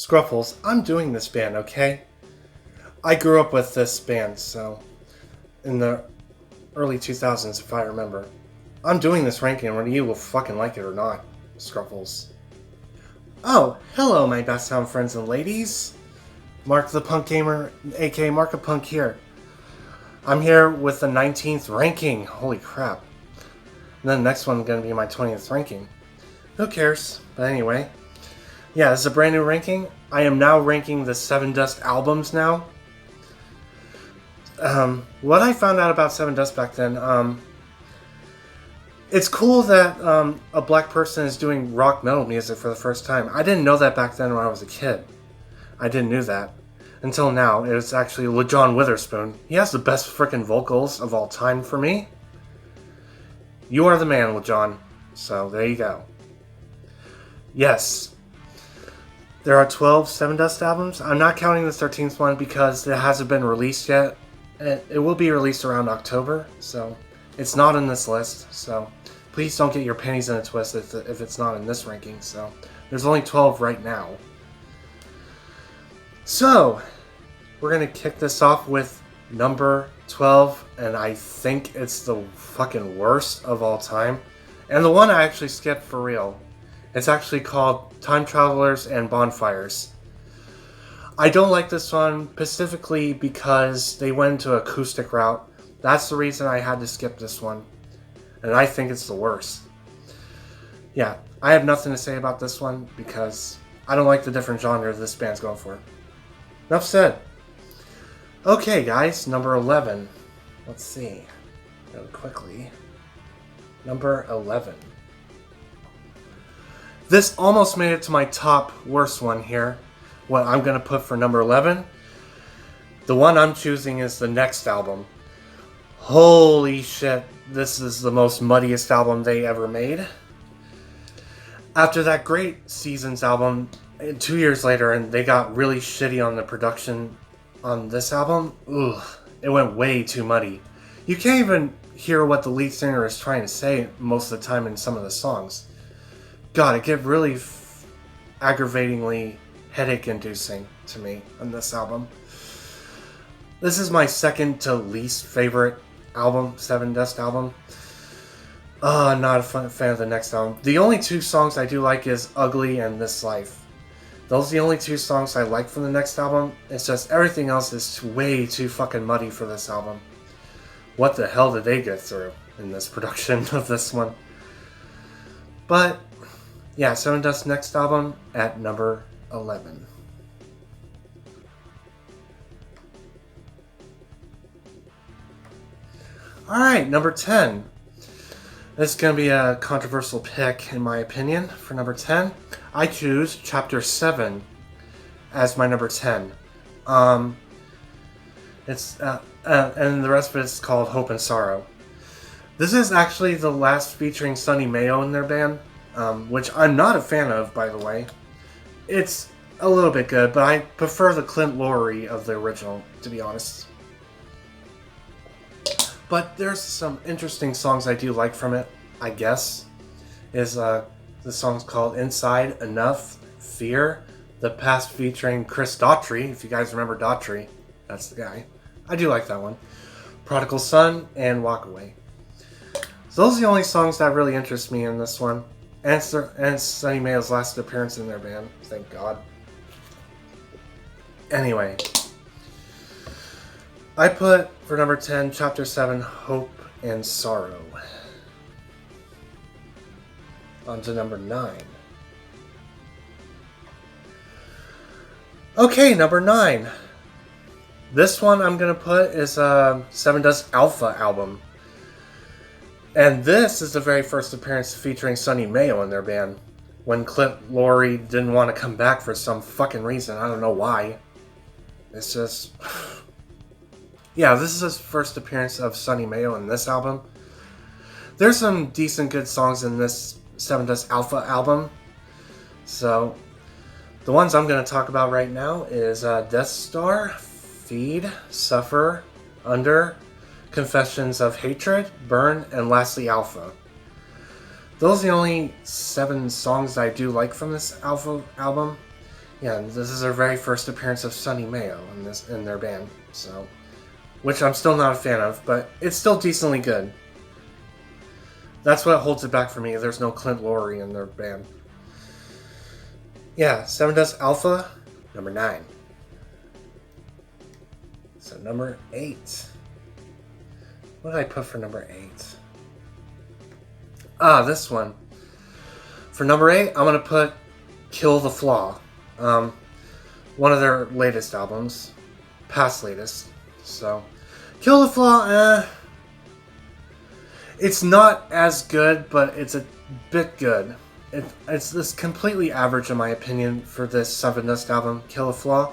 Scruffles, I'm doing this band, okay? I grew up with this band, so in the early 2000s, if I remember. I'm doing this ranking whether you will fucking like it or not, Scruffles. Oh, hello, my best sound friends and ladies. Mark the Punk Gamer, a.k.a. Mark the Punk here. I'm here with the 19th ranking. Holy crap. And then the next one's going to be my 20th ranking. Who cares? But anyway. Yeah, this is a brand new ranking. I am now ranking the Sevendust albums now. What I found out about Sevendust back then, it's cool that a black person is doing rock metal music for the first time. I didn't know that back then when I was a kid. I didn't know that. Until now, it was actually LeJohn Witherspoon. He has the best frickin' vocals of all time for me. You are the man, LeJohn. So, there you go. Yes. There are 12 Sevendust albums. I'm not counting the 13th one because it hasn't been released yet. It will be released around October, so it's not in this list. So, please don't get your pennies in a twist if it's not in this ranking. So, there's only 12 right now. So, we're going to kick this off with number 12, and I think it's the fucking worst of all time. And the one I actually skipped for real. It's actually called Time Travelers and Bonfires. I don't like this one specifically because they went into acoustic route. That's the reason I had to skip this one. And I think it's the worst. Yeah, I have nothing to say about this one because I don't like the different genre this band's going for. Enough said. Okay, guys, number 11. Let's see. Go quickly. Number 11. This almost made it to my top worst one here. What I'm going to put for number 11. The one I'm choosing is the next album. Holy shit, this is the most muddiest album they ever made. After that great Seasons album, 2 years later, and they got really shitty on the production on this album, it went way too muddy. You can't even hear what the lead singer is trying to say most of the time in some of the songs. God, it get really aggravatingly headache-inducing to me on this album. This is my second to least favorite album, Sevendust album. I'm not a fan of the next album. The only two songs I do like is Ugly and This Life. Those are the only two songs I like from the next album. It's just everything else is way too fucking muddy for this album. What the hell did they get through in this production of this one? But, yeah, Sevendust's next album at number 11. Alright, number 10. This is going to be a controversial pick, in my opinion, for number 10. I choose Chapter 7 as my number 10. And the rest of it is called Hope and Sorrow. This is actually the last featuring Sonny Mayo in their band, which I'm not a fan of, by the way. It's a little bit good, but I prefer the Clint Lowry of the original, to be honest. But there's some interesting songs I do like from it, I guess. The song's called Inside, Enough, Fear. The past featuring Chris Daughtry, if you guys remember Daughtry. That's the guy. I do like that one. Prodigal Son and Walk Away. So those are the only songs that really interest me in this one. And Sonny Mayo's last appearance in their band, thank God. Anyway. I put, for number 10, Chapter 7, Hope and Sorrow. On to number 9. Okay, number 9. This one I'm going to put is Sevendust Alpha album. And this is the very first appearance featuring Sonny Mayo in their band. When Clint Lowry didn't want to come back for some fucking reason. I don't know why. It's just... Yeah, this is his first appearance of Sonny Mayo in this album. There's some decent good songs in this Sevendust Alpha album. So, the ones I'm going to talk about right now is Death Star, Feed, Suffer, Under, Confessions of Hatred, Burn, and lastly Alpha. Those are the only 7 songs I do like from this Alpha album. Yeah, and this is their very first appearance of Sonny Mayo in their band, so which I'm still not a fan of, but it's still decently good. That's what holds it back for me. There's no Clint Lowry in their band. Yeah, Sevendust Alpha, number 9. So number 8. What did I put for number 8? This one. For number 8, I'm going to put Kill the Flaw. One of their latest albums. Past latest. So, Kill the Flaw, it's not as good, but it's a bit good. It's this completely average in my opinion for this Sevendust album, Kill the Flaw.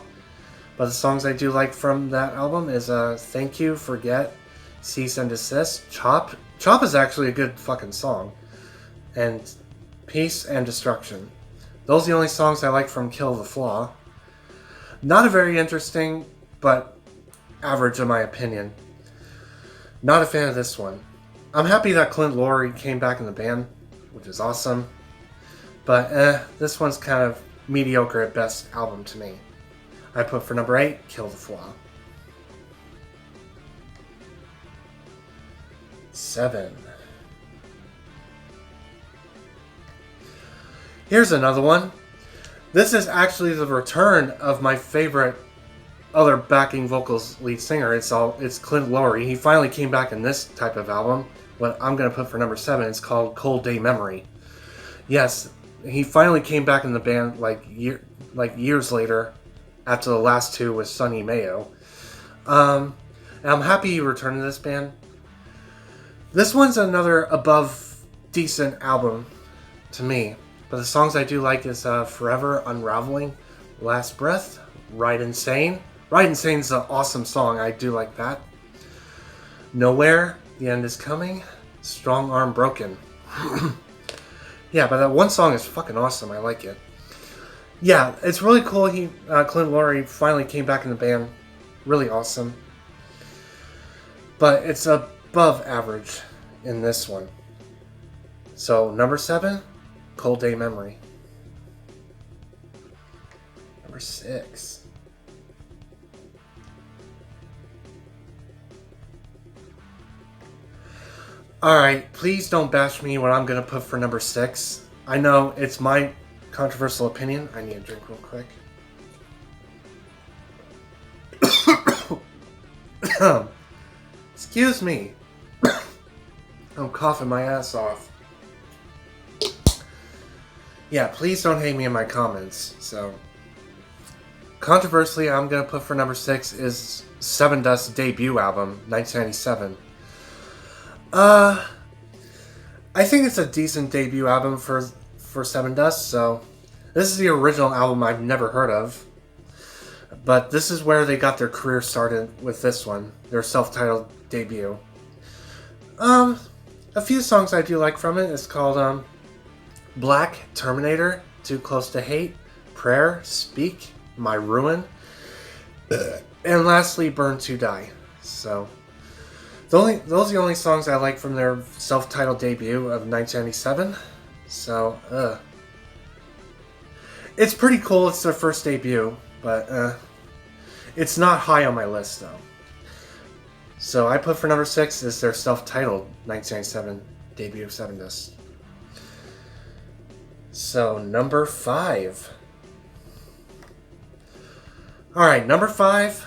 But the songs I do like from that album is Thank You, Forget, Cease and Desist, Chop. Chop is actually a good fucking song. And Peace and Destruction. Those are the only songs I like from Kill the Flaw. Not a very interesting, but average in my opinion. Not a fan of this one. I'm happy that Clint Lowry came back in the band, which is awesome. But this one's kind of mediocre at best album to me. I put for number 8, Kill the Flaw. 7. Here's another one. This is actually the return of my favorite other backing vocals lead singer. It's Clint Lowry. He finally came back in this type of album. What I'm going to put for number 7 is called Cold Day Memory. Yes, he finally came back in the band years later after the last two with Sonny Mayo. And I'm happy he returned to this band. This one's another above decent album to me. But the songs I do like is Forever, Unraveling, Last Breath, Ride Insane. Ride Insane is an awesome song. I do like that. Nowhere, The End Is Coming, Strong Arm Broken. Yeah, but that one song is fucking awesome. I like it. Yeah, it's really cool. Clint Lowry finally came back in the band. Really awesome. But it's above average in this one. So, number 7, Cold Day Memory. Number 6. Alright, please don't bash me what I'm going to put for number 6. I know it's my controversial opinion. I need a drink real quick. Excuse me. I'm coughing my ass off. Yeah, please don't hate me in my comments. So, controversially, I'm going to put for number 6 is Sevendust's debut album, 1997. I think it's a decent debut album for Sevendust, so this is the original album I've never heard of. But this is where they got their career started with this one, their self-titled debut. A few songs I do like from it. It's called Black, Terminator, Too Close to Hate, Prayer, Speak, My Ruin, and lastly, Burn to Die. So, those are the only songs I like from their self-titled debut of 1997. So, it's pretty cool. It's their first debut, but it's not high on my list though. So I put for number 6 is their self-titled 1997 debut of Sevendust. So number 5. Alright, number 5,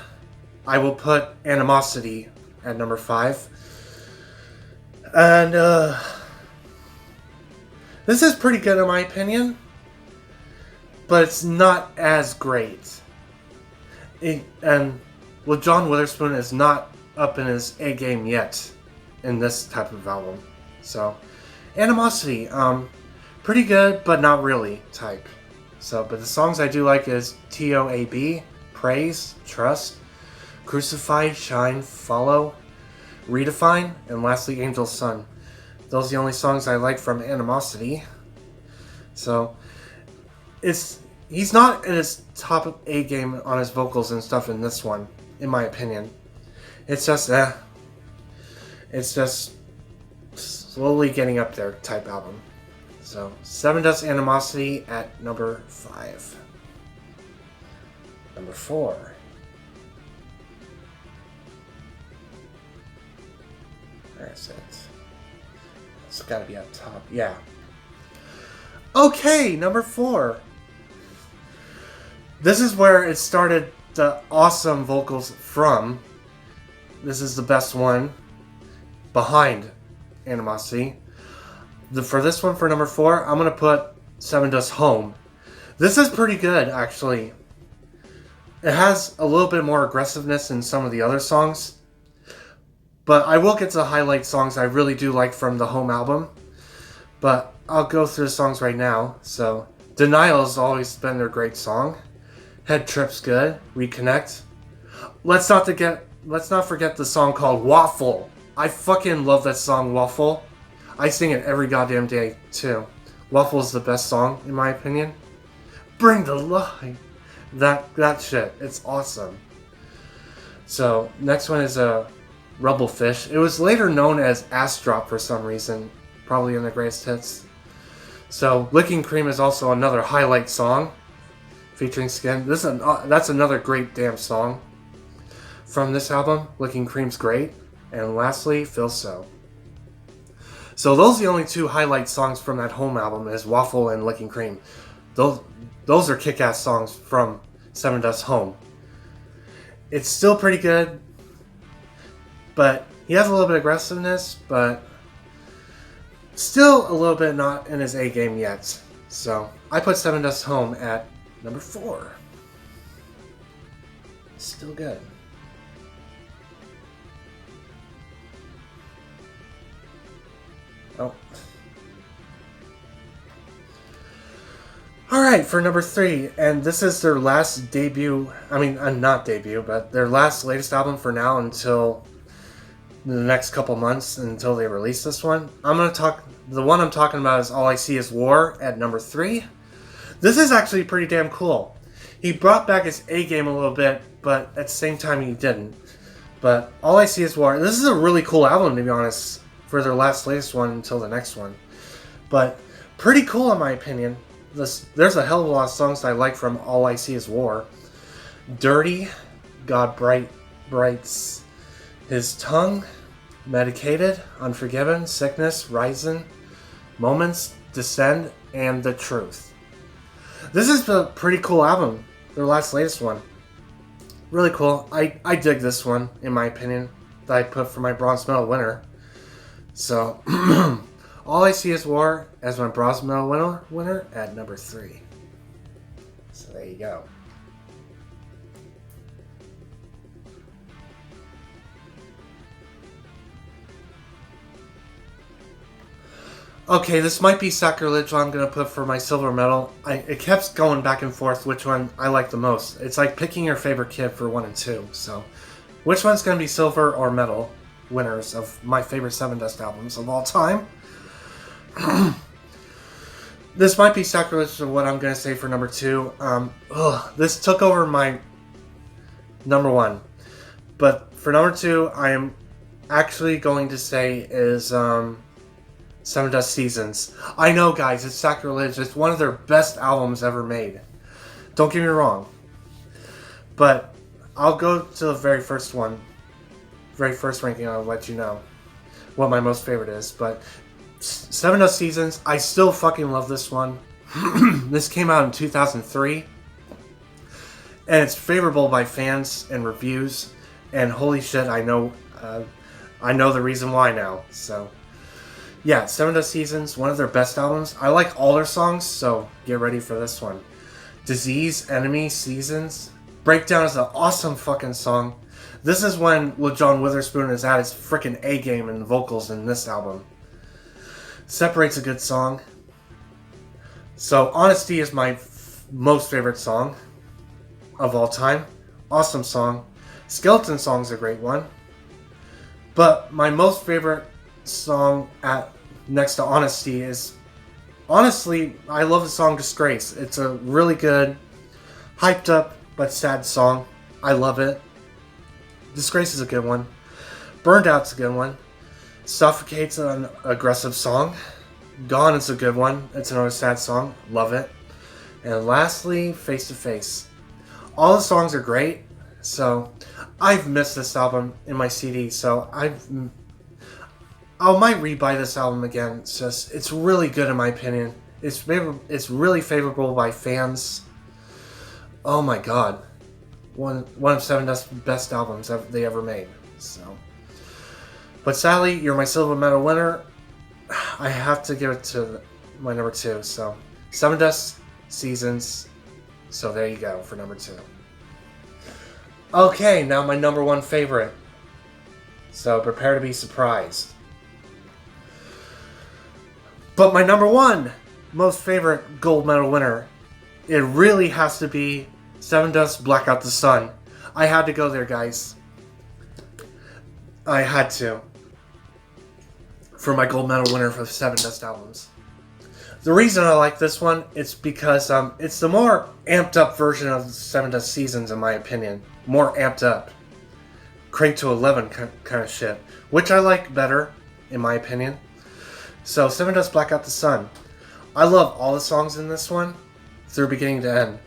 I will put Animosity at number 5. And this is pretty good in my opinion, but it's not as great. And John Witherspoon is not up in his A game yet in this type of album. So, Animosity, pretty good, but not really type. So, but the songs I do like is TOAB, Praise, Trust, Crucified, Shine, Follow, Redefine, and lastly, Angel's Son. Those are the only songs I like from Animosity. So, he's not in his top A game on his vocals and stuff in this one, in my opinion. It's just, it's just slowly getting up there type album. So, Sevendust Animosity at number 5. Number 4. Where is it? It's got to be up top. Yeah. Okay, number 4. This is where it started the awesome vocals from. This is the best one behind Animosity. For this one, for number 4, I'm going to put Sevendust Home. This is pretty good, actually. It has a little bit more aggressiveness than some of the other songs. But I will get to the highlight songs I really do like from the Home album. But I'll go through the songs right now. So, Denial has always been their great song. Head Trip's good. Reconnect. Let's not forget the song called Waffle. I fucking love that song, Waffle. I sing it every goddamn day, too. Waffle is the best song, in my opinion. Bring the light. That shit. It's awesome. So, next one is Rubble Fish. It was later known as Ass Drop for some reason. Probably in the greatest hits. So, Licking Cream is also another highlight song. Featuring Skin. That's another great damn song. From this album, Licking Cream's great. And lastly, Feel So. So those are the only 2 highlight songs from that Home album is Waffle and Licking Cream. Those are kick-ass songs from Sevendust Home. It's still pretty good, but he has a little bit of aggressiveness, but still a little bit not in his A game yet. So I put Sevendust Home at number 4. Still good. Oh. Alright, for number 3, and this is their last debut, not debut, but their latest album for now until the next couple months until they release this one. The one I'm talking about is All I See Is War at number 3. This is actually pretty damn cool. He brought back his A game a little bit, but at the same time he didn't. But All I See Is War, this is a really cool album to be honest, for their latest one until the next one. But pretty cool in my opinion. There's a hell of a lot of songs that I like from All I See Is War. Dirty, God Brights His Tongue, Medicated, Unforgiven, Sickness, Rising, Moments, Descend, and The Truth. This is a pretty cool album. Their latest one. Really cool. I dig this one, in my opinion, that I put for my bronze medal winner. So, All I See Is War as my bronze medal winner at number 3. So there you go. Okay, this might be sacrilege what I'm going to put for my silver medal. It kept going back and forth which one I like the most. It's like picking your favorite kid for 1 and 2. So, which one's going to be silver or medal winners of my favorite Sevendust albums of all time? This might be sacrilege of what I'm going to say for number 2. This took over my number 1. But for number 2, I am actually going to say is Sevendust Seasons. I know, guys, it's sacrilege. It's one of their best albums ever made. Don't get me wrong. But I'll go to the very first one. Very first ranking, I'll let you know what my most favorite is. But Sevendust Seasons, I still fucking love this one. This came out in 2003. And it's favorable by fans and reviews. And holy shit, I know the reason why now. So, yeah, Sevendust Seasons, one of their best albums. I like all their songs, so get ready for this one. Disease, Enemy, Seasons. Breakdown is an awesome fucking song. This is when John Witherspoon is at his freaking A game in vocals in this album. Separate's a good song. So, Honesty is my most favorite song of all time. Awesome song. Skeleton Song's a great one. But my most favorite song next to Honesty is, honestly, I love the song Disgrace. It's a really good, hyped up but sad song. I love it. Disgrace is a good one. Burned Out's a good one. Suffocate's an aggressive song. Gone is a good one. It's another sad song. Love it. And lastly, Face to Face. All the songs are great. So I've missed this album in my CD. So I might rebuy this album again. It's really good in my opinion. It's really favorable by fans. Oh my god, one of Sevendust's best albums they ever made. So, but sadly, you're my silver medal winner. I have to give it to my number 2. So, Sevendust Seasons. So there you go for number 2. Okay, now my number 1 favorite. So prepare to be surprised. But my number 1 most favorite gold medal winner, it really has to be Sevendust Black Out the Sun. I had to go there, guys. I had to. For my gold medal winner for the Sevendust albums. The reason I like this one is because it's the more amped up version of the Sevendust Seasons, in my opinion. More amped up. Cranked to 11 kind of shit. Which I like better, in my opinion. So, Sevendust Black Out the Sun. I love all the songs in this one, through beginning to end.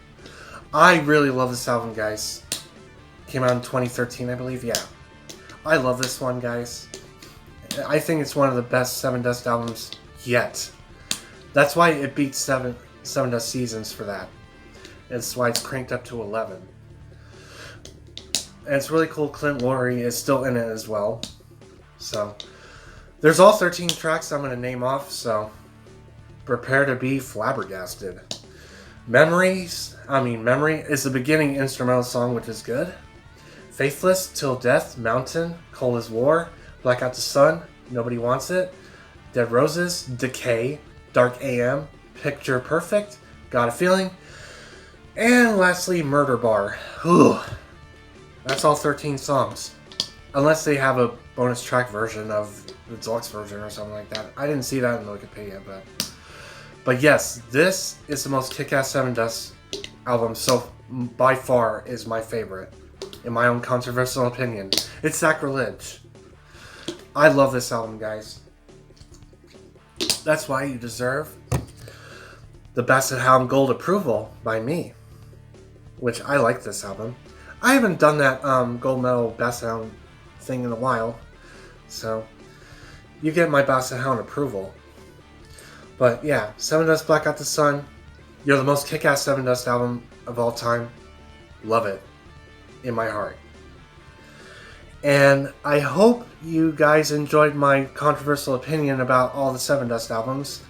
I really love this album, guys. Came out in 2013, I believe. Yeah. I love this one, guys. I think it's one of the best Sevendust albums yet. That's why it beats Sevendust Seasons for that. That's why it's cranked up to 11. And it's really cool Clint Lorre is still in it as well. So, there's all 13 tracks I'm going to name off, so prepare to be flabbergasted. Memory is the beginning instrumental song, which is good. Faithless, Till Death, Mountain, Cold as War, Black Out the Sun, Nobody Wants It, Dead Roses, Decay, Dark AM, Picture Perfect, Got a Feeling, and lastly, Murder Bar. Whew. That's all 13 songs. Unless they have a bonus track version of the deluxe version or something like that. I didn't see that in Wikipedia, but yes, this is the most kick-ass Sevendust album, so by far is my favorite. In my own controversial opinion. It's sacrilege. I love this album, guys. That's why you deserve the Basset Hound Gold approval by me. Which I like this album. I haven't done that gold medal Basset Hound thing in a while. So, you get my Basset Hound approval. But yeah, Sevendust Black Out the Sun. You're the most kick-ass Sevendust album of all time. Love it. In my heart. And I hope you guys enjoyed my controversial opinion about all the Sevendust albums.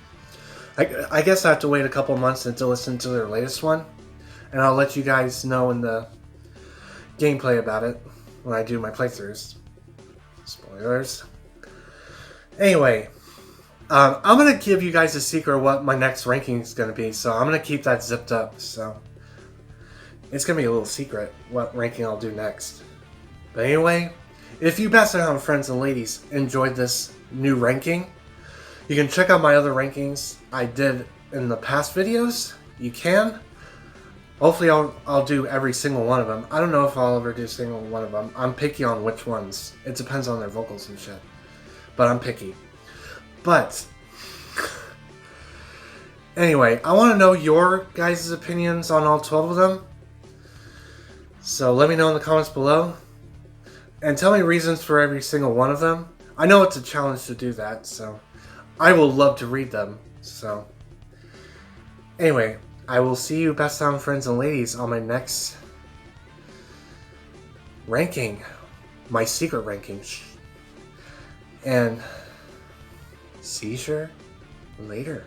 I guess I have to wait a couple months to listen to their latest one. And I'll let you guys know in the gameplay about it when I do my playthroughs. Spoilers. Anyway, I'm going to give you guys a secret of what my next ranking is going to be. So I'm going to keep that zipped up. So it's going to be a little secret what ranking I'll do next. But anyway, if you Basset Hound friends and ladies enjoyed this new ranking, you can check out my other rankings I did in the past videos. You can. Hopefully I'll do every single one of them. I don't know if I'll ever do single one of them. I'm picky on which ones. It depends on their vocals and shit. But I'm picky. But anyway, I want to know your guys' opinions on all 12 of them. So let me know in the comments below. And tell me reasons for every single one of them. I know it's a challenge to do that, so I will love to read them. So anyway, I will see you Basset Hound friends and ladies on my next ranking. My secret ranking. And see you later.